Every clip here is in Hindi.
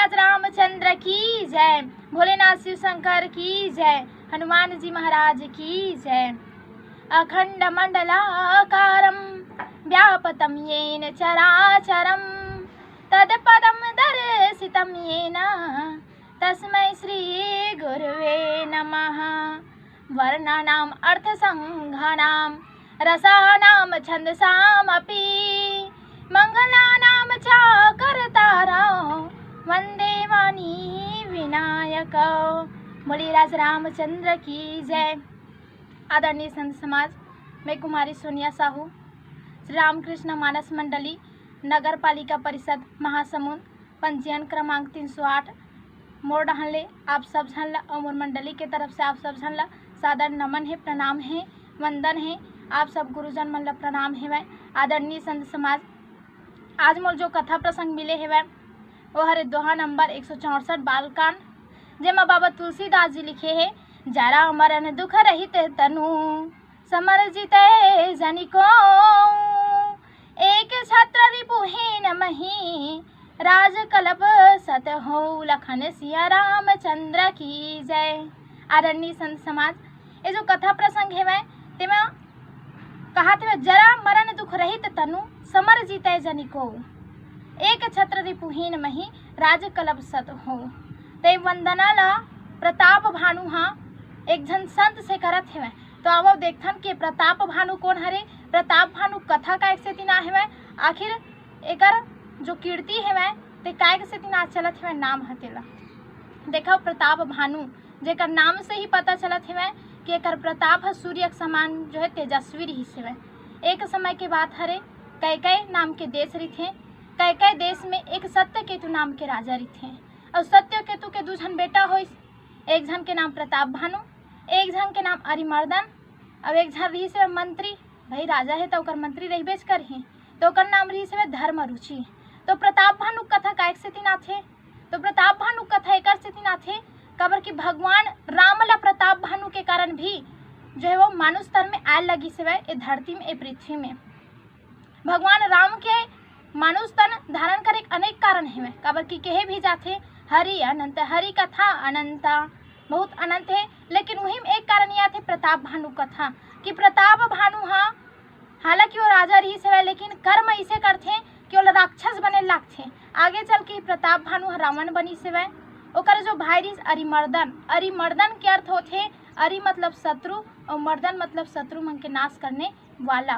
राज रामचंद्र की जय, भोलेनाथ शिव शंकर की जय, हनुमान जी महाराज की जय। अखंड मंडलाकारं व्यापतं येन चराचरं तत्पदं दर्शितं येन तस्मै श्री गुरुवे नमः। वर्णानाम् अर्थसंघानां रसानां छन्दसामपि मंगलानां च कर्तारौ वंदे वाणी विनायक। बोली राज रामचंद्र की जय। आदरणीय संत समाज, मैं कुमारी सोनिया साहू, श्री रामकृष्ण मानस मंडली नगर पालिका परिषद महासमुंद, पंजीयन क्रमांक 308 मोर डहले, आप सब झन और मोर मंडली के तरफ से आप सब झन सादर नमन है, प्रणाम है, वंदन है। आप सब गुरुजन मन ला प्रणाम है। आदरणीय संत समाज, आज मोर जो कथा प्रसंग मिले है वो हरे दोहा नंबर 164 बालकांड, जेमा बाबा तुलसीदास जी लिखे है। जरा मरण दुख रहित तनु समर जिते जनिको, एक छत्र रिपुहीन मही राज कलप सत हो, लखन सिया रामचंद्र की जय। आदरणीय संत समाज, ये जो कथा प्रसंग है तेमा कहा थे जरा मरण दुख रहित तनु समर जीते जनिको, एक छत्र रिपुहीन मही राज कलब सत हो। ते वंदना ला प्रताप भानु हाँ एक जन संत से करत है। तो अब देखथन कि प्रताप भानु कौन हरे। प्रताप भानु कथा का एक से तीना है, आखिर एकर जो कीर्ति है ते काय से तीना चलत है नाम हतेला। देखो प्रताप भानु जेकर नाम से ही पता चलत है कि एकर प्रताप सूर्य के समान जो है तेजस्वी रही से। एक समय के बात हरे, कैकई नाम के देश रही। कैकई देश में एक सत्यकेतु नाम के राजा रही और सत्यकेतु के दो जन बेटा हो, एक जन के नाम प्रताप भानु, एक जन के नाम अरिमर्दन। अब एक जन रही से मंत्री, भाई राजा है तो ओकर मंत्री रही बेच कर ही, तो ओकर नाम रही से धर्म रुचि। तो प्रताप भानु कथा का एक से तीना थे। तो प्रताप भानु कथा एक से तीना थे कबर की भगवान राम ला प्रताप भानु के कारण भी जो है वो मानुष तन में आयल लगी से ये धरती में, ये पृथ्वी में। भगवान राम के मानुष तन धारण करे अनेक कारण है कबर की कहे भी जाते हरि अनंत, हरि कथा अनंता, बहुत अनंत है। लेकिन वही में एक कारण यह थे प्रताप भानु कथा कि प्रताप भानु हाँ हालांकि वो राजा रही से लेकिन कर्म ऐसे करते कि वो राक्षस बने लगते। आगे चल के प्रताप भानु रावण बनी से ओकर जो भाई रही अरिमर्दन, अरिमर्दन के अर्थ होते अरि मतलब शत्रु और मर्दन मतलब शत्रु मन के नाश करने वाला।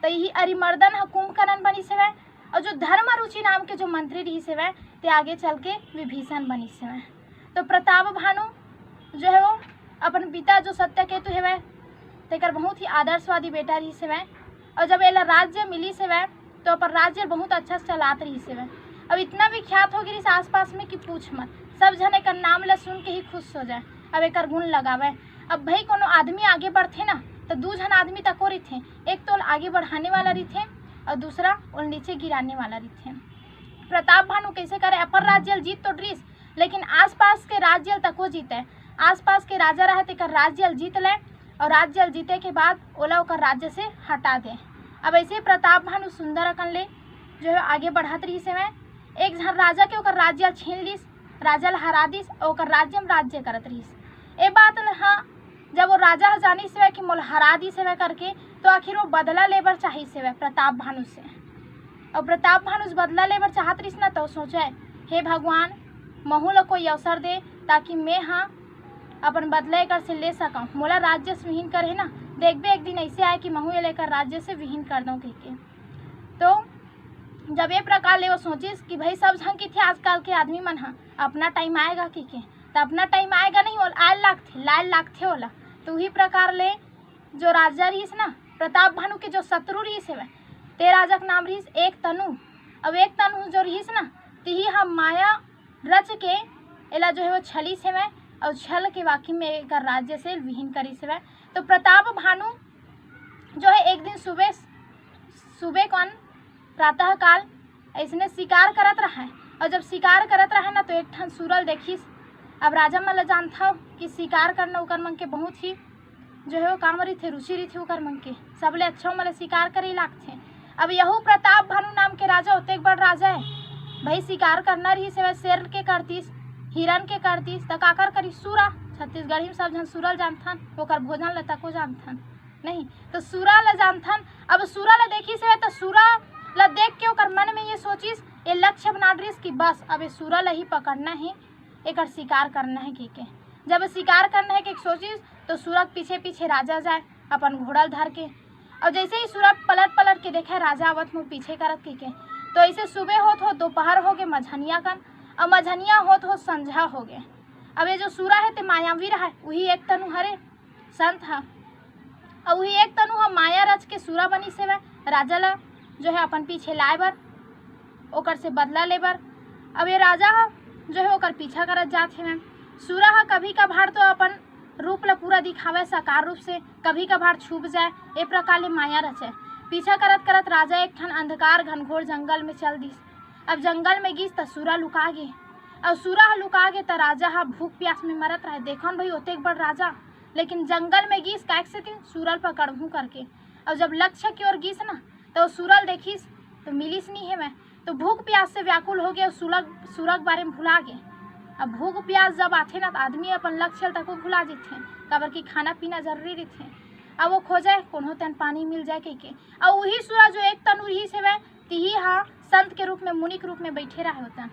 तो यही अरिमर्दन कुंभकर्ण बनी से और जो धर्म रुचि नाम के जो मंत्री रही से ते आगे चल के विभीषण बनी से। तो प्रताप भानु जो है वो अपन पिता जो सत्यकेतु है तेकर बहुत ही आदर्शवादी बेटा रही से और जब एला राज्य मिली से तो अपन राज्य बहुत अच्छा चलात रही से। अब इतना विख्यात हो गई आसपास में कि पूछ मत, सब जने का नाम ला सुन के ही खुश हो जाए। अब एक गुण लगावे। अब भाई कोनो आदमी आगे बढ़ते ना तो दो जन आदमी तक रही थे, एक तो आगे बढ़ाने वाला रही थे और दूसरा उन नीचे गिराने वाला रही थे। प्रताप भानु कैसे करे, अपन राज्य जीत तो ड्रीस लेकिन आसपास के राज्य तक वो जीते। आसपास के राजा रहे तेकर राज्य जीत ले और राज्य जीते के बाद ओला ओकर राज्य से हटा दे। अब ऐसे प्रताप भानु सुंदर अकन ले जो है आगे बढ़त रही से एक झन राजा के ओकर राज्य छीन लिस, राजा हरा दिस और ओकर राज्य में राज्य करत रहीस। ए बात हाँ जब वो राजा जानी से कि मोल हरा दी से करके तो आखिर वो बदला लेबर चाहिए से प्रताप भानु से। और प्रताप भानु बदला लेबर चाहत रहीस ना तो सोचे हे भगवान महू ला कोई अवसर दे ताकि मैं हाँ अपन बदला कर से ले सकूँ, मोला राज्य से विहीन करे ना, देखबे एक दिन ऐसे आए कि महू ये लेकर राज्य से विहीन कर दूँ कह के। तो जब ये प्रकार ले वो सोचिस कि भाई सब झंग की थे आजकल के आदमी मन हाँ अपना टाइम आएगा कि के, तो अपना टाइम आएगा नहीं आयल लागथे ओला। तो वही प्रकार ले जो राजा रहीस ना प्रताप भानु के जो शत्रु रहीस है ते राजा का नाम रहीस एक तनु। अब एक तनु जो रहीस ना तिही हम माया रच के एला जो है वो छली से और छल के वाकई में एक राज्य से विहीन करी से। तो प्रताप भानु जो है एक दिन सुबह कौन प्रातः काल ऐसने शिकार करत रहा है और जब शिकार करत रहा ना तो एक ठन सुरल देखिस। अब राजा मन जानता कि शिकार करना उकर मन के बहुत ही जो है वो काम रही थे, रुचि रही थी उकर मन के, सबले अच्छा मतलब शिकार करे लागथे। अब यहू प्रताप भानु नाम के राजा होते एक बड़ राजा है भाई शिकार करना रही से शेर के करतीस, हिरन के करतीस, त काकर करी सूरा। छत्तीसगढ़ी में सब जन सूरल जानथन, ओकर भोजन ल तको जानथन नहीं, तो सूरा ल जानथन। अब सूरा ल देखी से तो सूरा ल देख के ओकर मन में ये सोचिस, ये लक्ष्य बना रही कि बस अब ये सूरा ल ही पकड़ना है, एक शिकार करना है के। जब शिकार करना है कि सोचिस तो सूरा के पीछे पीछे राजा जाए अपन घोड़ल धर के। और जैसे ही सूरा पलट पलट के देखे राजा आवत मुँह पीछे करत के, तो ऐसे सुबह होत हो, दोपहर हो गए मझनिया कन, और मझनिया होत हो संझा हो गए। अब ये जो सूरा है ते मायावी रहा, वही एक तनु हरे संत है, और वही एक तनु हम माया रच के सूरा बनी से राजा ला जो है अपन पीछे लाए बर, ओकर से बदला ले बर। अब ये राजा जो है ओकर पीछा करत जाते हैं। सूरा कभी कभार तो अपन रूप ला पूरा दिखावे साकार रूप से, कभी कभार छुप जाए, ए प्रकार ले माया रचे। पीछा करत करत राजा एक ठन अंधकार घनघोर जंगल में चल दिस। अब जंगल में गिस त सूरा लुका गे, और सूरा लुका गे त राजा भूख प्यास में मरत रहे। देखन भाई ओते एक बड़ राजा, लेकिन जंगल में गिस काहे से सूरल पकड़हूँ करके। और जब लक्ष्य की ओर गिस ना तो सूरल देखिस तो मिलिस नहीं है मैं, तो भूख प्यास से व्याकुल हो गया, सूरग बारे में भुला गए। अब भूख प्यास जब आते ना तो आदमी अपन लक्ष्य तक भुला जाते हैं, काबर की खाना पीना जरूरी रहते हैं। अब वो खोजे कोनो तन पानी मिल जाए के। और वही सूरा जो एक तनु रही से वह तिही संत के रूप में, मुनि के रूप में बैठे रहे होता।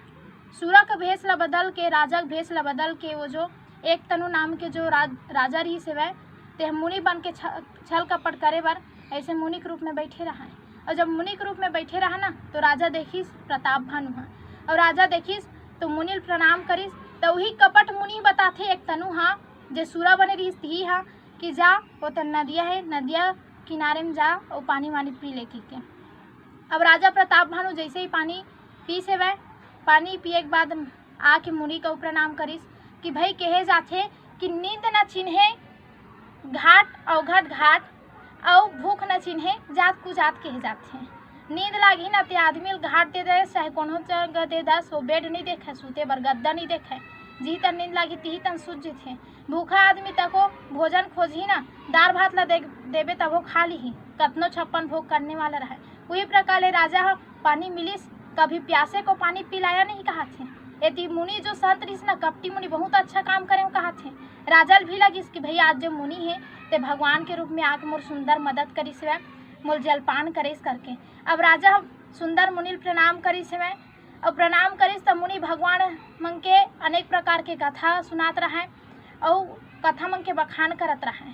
सूरा का भेष ला बदल के, राजा का भेष ला बदल के, वो जो एक तनु नाम के जो राजा रही से वह ते मुनि बन के छल कपट करे बर ऐसे मुनि के रूप में बैठे रहा। और जब मुनि के रूप में बैठे रहा ना तो राजा देखिस प्रताप भानु है, और राजा देखिस तो मुनि प्रणाम करिस। तो वही कपट मुनि बताथे एक तनु जे सूरा बने रही ही कि जा वो तो नदिया है, नदिया किनारे में जा और पानी वानी पी ले के। अब राजा प्रताप भानु जैसे ही पानी पी से वह पानी पिए के बाद आके मुनि को प्रणाम करिस कि भाई कहे जाथे कि नींद न चिन्हे घाट अवघट घाट, और भूख न चिन्हे जात कुजात कहे जाते हैं। नींद लागी ना ते आदमी घाट दे दे, चाहे कोनो जगह दे दस, वो बेड नहीं देखे, सूते बर गद्दा नहीं देखे, जी तन नींद लागी ती तन सूझ थे। भूखा आदमी तको भोजन खोजी ना, दार भात ला देवे तब वो खा ली, कतनो छप्पन भोग करने वाला रहे। वही प्रकार राजा पानी मिलिस, कभी प्यासे को पानी पिलाया नहीं कहा थे। यदि मुनि जो संत रही ना कपटी मुनि बहुत अच्छा काम करे कहा थे। राजा भी लगिस कि भाई आज जो मुनि है ते भगवान के रूप में आके मोर सुंदर मदद करिस वह, मोर जलपान करिस करके। अब राजा सुंदर मुनि प्रणाम करिस वह, और प्रणाम करिस तो मुनि भगवान मन के अनेक प्रकार के कथा सुनात रहे, और कथा मन के बखान करत रहे।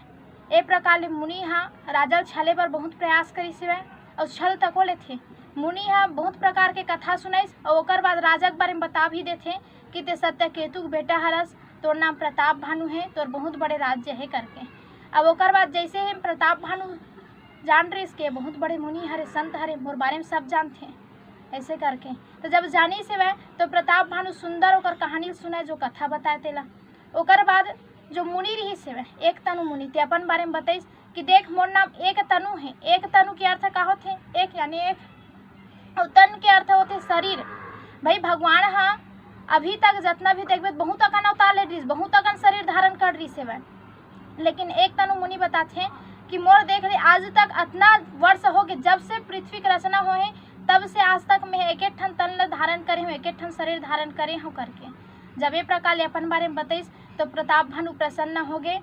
ए प्रकार मुनि राजा छले पर बहुत प्रयास करिस वह, और छल तको ले थे। मुनि बहुत प्रकार के कथा सुनाइस, और ओकर बाद राजा के बारे में बता भी देते कि ते सत्यकेतु के बेटा हरस, तोर नाम प्रताप भानु है, तोर बहुत बड़े राज्य है करके। अब ओकर बाद जैसे ही प्रताप भानु जान रहे इसके बहुत बड़े मुनि हरे, संत हरे, मोर बारे में सब जानते ऐसे करके। तो जब जानी से वह तो प्रताप भानु सुंदर ओकर कहानी सुनाए, जो कथा बताए तेला। ओकर बाद जो मुनि रही से वह एक तनु मुनि ते अपन बारे में बताइस कि देख मोर नाम एक तनु है। एक तनु के अर्थ का होते? एक यानी एक, और तन के अर्थ होते शरीर। भाई भगवान अभी तक जितना भी देखबे बहुत अकन अवतार ले रही, बहुत अकन शरीर धारण कर रही से वह, लेकिन एक तनु मुनि बताते कि मोर देख रहे आज तक इतना वर्ष हो गए, जब से पृथ्वी की रचना हो है तब से आज तक मैं एक एक ठन तन धारण करे हूँ, एक एक ठन शरीर धारण करे हूँ करके। जब ये प्रकार अपन बारे में बताइस तो प्रताप भानु प्रसन्न हो गए।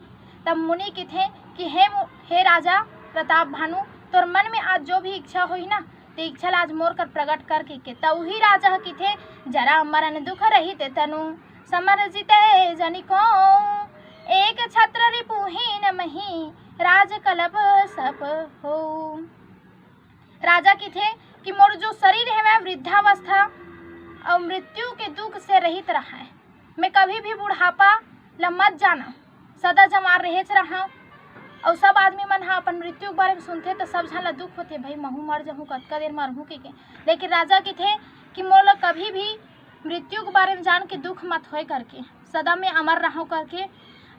तब मुनि की थे कि हे राजा प्रताप भानु, तोर मन में आज जो भी इच्छा हुई ना तो इच्छा आज मोर कर प्रकट करके। तब ही राजा की थे जरा मरण दुख रही ते तनु समर जीते जनिको, एक छत्र रिपुहीन मही राज कलब सप हो। राजा की थे कि मोर जो शरीर है वह वृद्धावस्था और मृत्यु के दुख से रहित रहा है। मैं कभी भी बुढ़ापा ल मत जाना, सदा जमार रहेच रहा। और सब आदमी मन अपन मृत्यु के बारे में सुनते तो सब झन ला दुख होते, भाई महू मर जाऊँ, कतका देर मरहूँ के। लेकिन राजा की थे कि मोला कभी भी मृत्यु के बारे में जान के दुख मत होए करके, सदा में अमर रहूँ करके।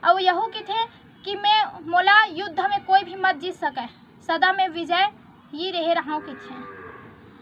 और यहू की थे कि मैं मोला युद्ध में कोई भी मत जीत सके, सदा में विजय ये रहे रहूँ की थे।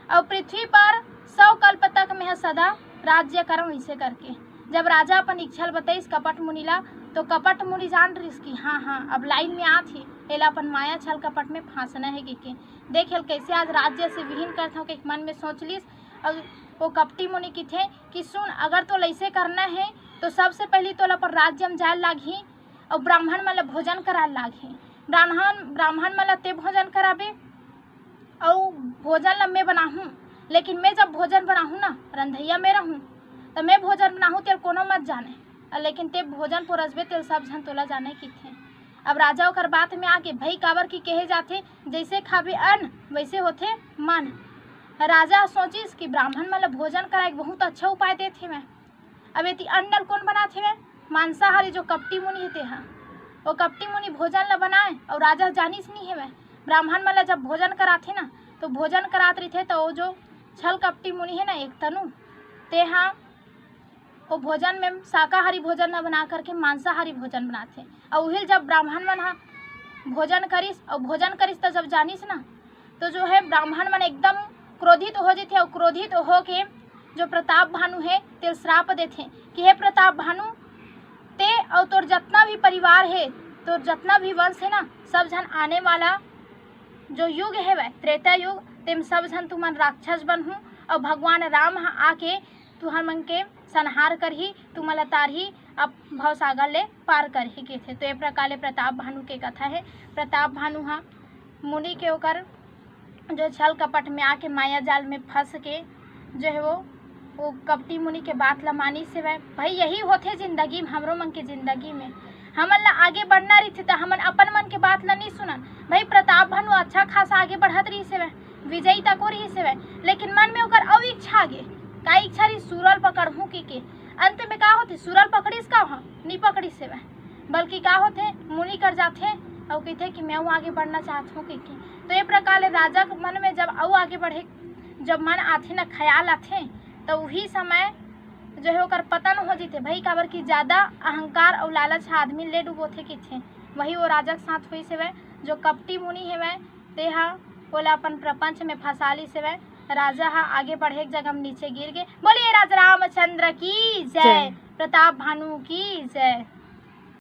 और पृथ्वी पर 100 कल्प तक मैं सदा राज्य करूँ ऐसे करके। जब राजा अपन इच्छा बताइस कपट मुनिला तो कपट मुनि जान रही कि हाँ अब लाइन में आ थी, एला अपन माया छल कपट में फांसना है कि देख कैसे आज राज्य से विहीन करता हूँ कि मन में सोच लीस। और वो कपटी मुनि की थे कि सुन, अगर तो ऐसे करना है तो सबसे पहले तोला पर राज्य में जाए लागी और ब्राह्मण मला भोजन करा लागी। ब्राह्मण मला ते भोजन कराबे और भोजन ला मैं बनाहूँ, लेकिन मैं जब भोजन बनाहूँ ना रंधैया में रहूँ तो मैं भोजन बनाहूँ तेल कोनो मत जाने, लेकिन ते भोजन पोरसबे तेल सब जन तोला जाने की थे। अब राजा ओकर बात में आके भई काबर की कहे जाते जैसे खाबे अन्न वैसे होते मन। राजा सोचिस कि ब्राह्मण मला भोजन कराए बहुत अच्छा उपाय देते मैं। अब ये अन्न कौन बनाते मैं? मांसाहारी जो कपटी मुनि होते हैं वो कपटी मुनि भोजन ला बनाए और राजा जानिस नहीं है मैं। ब्राह्मण मला जब भोजन कराते ना तो भोजन करात रही थे तो वो जो छल कपटी मुनि है ना एक तनु ते हाँ वो भोजन में शाकाहारी भोजन न बना करके मांसाहारी भोजन बनाते। और वही जब ब्राह्मण मन हाँ भोजन करिस तो जब जानिस ना तो जो है ब्राह्मण मन एकदम क्रोधित हो जाते और क्रोधित हो के जो प्रताप भानु है ते श्राप देते कि हे प्रताप भानु ते और तोर जितना भी परिवार है तोर जितना भी वंश है ना सब जन आने वाला जो युग है वह त्रेता युग तेम सब जन तुमन राक्षस बनहूँ और भगवान राम आके तुहर मन के संहार कर ही तुमला तार ही अब भवसागर ले पार कर ही के थे। तो ये प्रकार प्रताप भानु के कथा है। प्रताप भानु हाँ मुनि के ओकर जो छल कपट में आके माया जाल में फंस के जो है वो कपटी मुनि के बात ला मानी से वह भाई यही होते जिंदगी में हमरो मन के जिंदगी में हमन ला आगे बढ़ना रही तो हमन अपन मन के बात ला नहीं सुनन। भाई प्रताप भानु अच्छा खासा आगे बढ़त रही से वह विजयी तक रही से वह, लेकिन मन में ओकर अव इच्छा आगे का इच्छा रही सुरल पकड़हूँ के अंत में का होते सुरल पकड़ीस का वहाँ नहीं पकड़ी से वह, बल्कि का होते मुनि कर जाते और कहते कि मैं वो आगे बढ़ना चाहत हूँ कि तो ये प्रकार राजा के मन में जब अव आगे बढ़े जब मन आथे ना ख्याल आथे तो वही समय जो है ओकर पतन हो जीते। भाई काबर की ज़्यादा अहंकार और लालच आदमी ले डूबोथे कि थे वही वो राजा के साथ हुई से वह जो कपटी मुनि है वह तेहा बोला अपन प्रपंच में फंसाली से वह राजा हा आगे बढ़े एक जगह में नीचे गिर गए। बोलिए राजा रामचंद्र की जय, प्रताप भानु की जय।